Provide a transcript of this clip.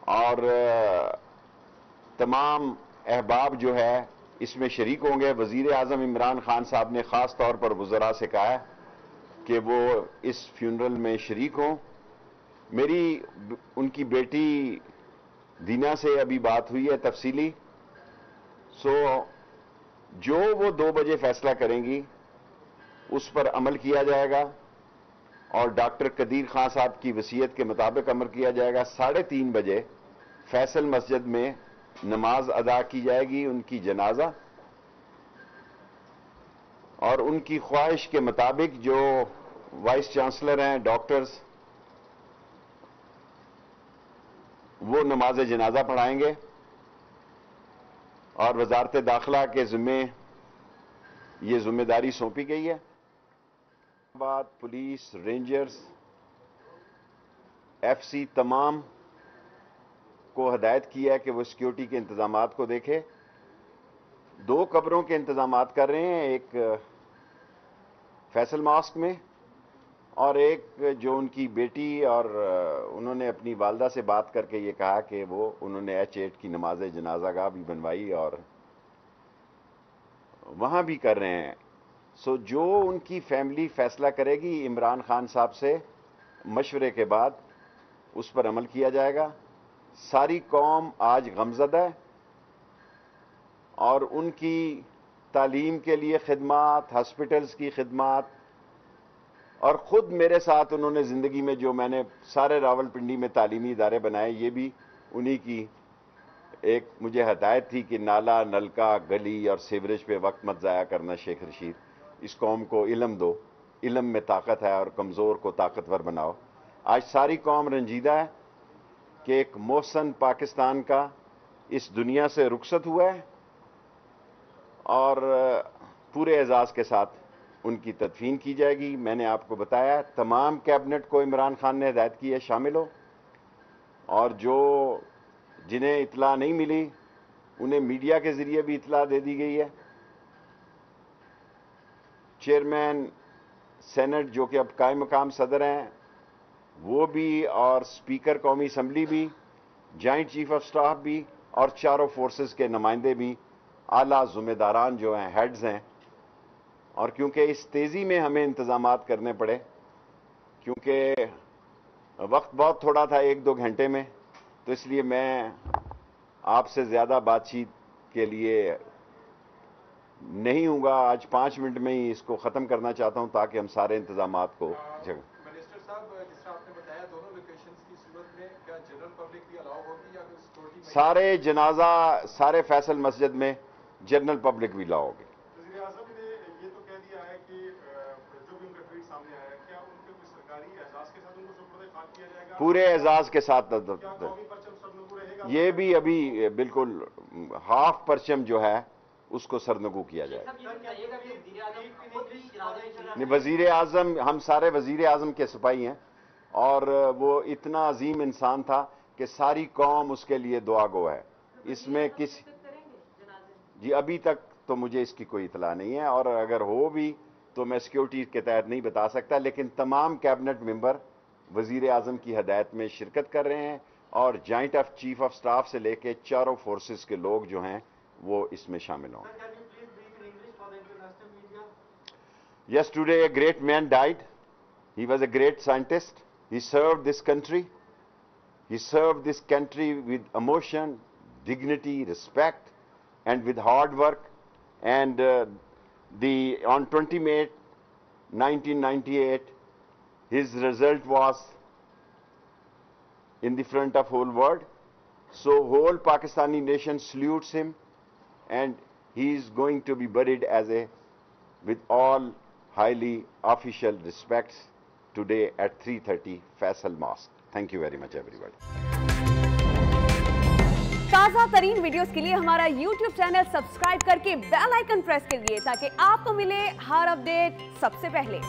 اور تمام احباب جو ہے اس میں شریک ہوں گے. وزیر اعظم عمران خان صاحب نے خاص طور پر وزراء سے کہا ہے کہ وہ اس فیونرل میں شریک ہوں. میری ان کی بیٹی دینا سے ابھی بات ہوئی ہے تفصیلی. جو وہ 2 بجے فیصلہ کریں گی اس پر عمل کیا جائے گا اور ڈاکٹر قدیر خان صاحب کی وصیت کے مطابق عمل کیا جائے گا. 3:30 بجے فیصل مسجد میں نماز ادا کی جائے گی ان کی جنازہ, اور ان کی خواہش کے مطابق جو وائس چانسلر ہیں ڈاکٹرز وہ نماز جنازہ پڑھائیں گے, اور وزارت داخلہ کے ذمے یہ ذمہ داری سونپی گئی ہے. بعد پولیس, رینجرز, ایف سی تمام کو ہدایت کیا ہے کہ وہ سیکیورٹی کے انتظامات کو دیکھے. 2 قبروں کے انتظامات کر رہے ہیں, ایک فیصل ماسک میں اور ایک جو ان کی بیٹی, اور انہوں نے اپنی والدہ سے بات کر کے یہ کہا کہ وہ انہوں نے H8 کی نماز جنازہ گاہ بھی بنوائی اور وہاں بھی کر رہے ہیں. جو ان کی فیملی فیصلہ کرے گی عمران خان صاحب سے مشورے کے بعد اس پر عمل کیا جائے گا. ساری قوم آج غمزدہ ہے اور ان کی تعلیم کے لیے خدمات, ہاسپٹلز کی خدمات, اور خود میرے ساتھ انہوں نے زندگی میں جو میں نے سارے راولپنڈی میں تعلیمی ادارے بنائے یہ بھی انہی کی ایک مجھے ہدایت تھی کہ نالا, نلکا, گلی اور سیوریج پہ وقت مت ضائع کرنا. شیخ رشید, اس قوم کو علم دو, علم میں طاقت ہے اور کمزور کو طاقتور بناؤ. آج ساری قوم رنجیدہ ہے کہ ایک محسن پاکستان کا اس دنیا سے رخصت ہوا ہے اور پورے اعزاز کے ساتھ ان کی تدفین کی جائے گی. میں نے آپ کو بتایا تمام کیبنٹ کو عمران خان نے ہدایت کی ہے شامل ہو, اور جنہیں اطلاع نہیں ملی انہیں میڈیا کے ذریعے بھی اطلاع دے دی گئی ہے. چیئرمین سینٹ جو کہ اب قائم مقام صدر ہیں وہ بھی, اور اسپیکر قومی اسمبلی بھی, جوائنٹ چیف آف سٹاف بھی, اور چاروں فورسز کے نمائندے بھی, اعلیٰ ذمہ داران جو ہیں, ہیڈز ہیں. اور کیونکہ اس تیزی میں ہمیں انتظامات کرنے پڑے, کیونکہ وقت بہت تھوڑا تھا 1-2 گھنٹے میں, تو اس لیے میں آپ سے زیادہ بات چیت کے لیے نہیں ہوں گا. آج 5 منٹ میں ہی اس کو ختم کرنا چاہتا ہوں تاکہ ہم سارے انتظامات کو منسٹر صاحب, جس طرح آپ نے بتایا دونوں لوکیشنز کی صورت میں کیا جنرل پبلک بھی الاؤ ہوگی یا سیکورٹی؟ سارے جنازہ سارے فیصل مسجد میں جنرل پبلک بھی لاؤ گے. وزیر اعظم نے یہ تو کہہ دیا ہے کہ جو بھی ان کا ٹویٹ سامنے آیا ہے کیا ان کے کوئی سرکاری اعزاز کے ساتھ ان کو سپرد خاک کیا جائے گا؟ پورے اعزاز کے ساتھ. قومی پرچم سرنگو رہے گا؟ یہ بھی ابھی بالکل ہاف پرچم جو ہے اس کو سرنگو کیا جائے. وزیر اعظم, ہم سارے وزیر اعظم کے سپاہی ہیں اور وہ اتنا عظیم انسان تھا کہ ساری قوم اس کے لیے دعا گو ہے. اس میں جی ابھی تک تو مجھے اس کی کوئی اطلاع نہیں ہے, اور اگر ہو بھی تو میں سیکیورٹی کے تحت نہیں بتا سکتا, لیکن تمام کیبنٹ ممبر وزیر اعظم کی ہدایت میں شرکت کر رہے ہیں, اور جوائنٹ چیف آف سٹاف سے لے کے چاروں فورسز کے لوگ جو ہیں وہ اس میں شامل ہوں. Yes, today a great man died. He was a great scientist. He served this country. He served this country with emotion, dignity, respect, and with hard work. And on 20 May 1998, his result was in the front of whole world. So whole Pakistani nation salutes him, and he is going to be buried with all highly official respects today at 3:30 Faisal Mosque. Thank you very much everybody. تازہ ترین videos کے لیے ہمارا YouTube channel subscribe کر کے bell icon press کریے تاکہ آپ کو ملے ہر اپڈیٹ سب سے پہلے.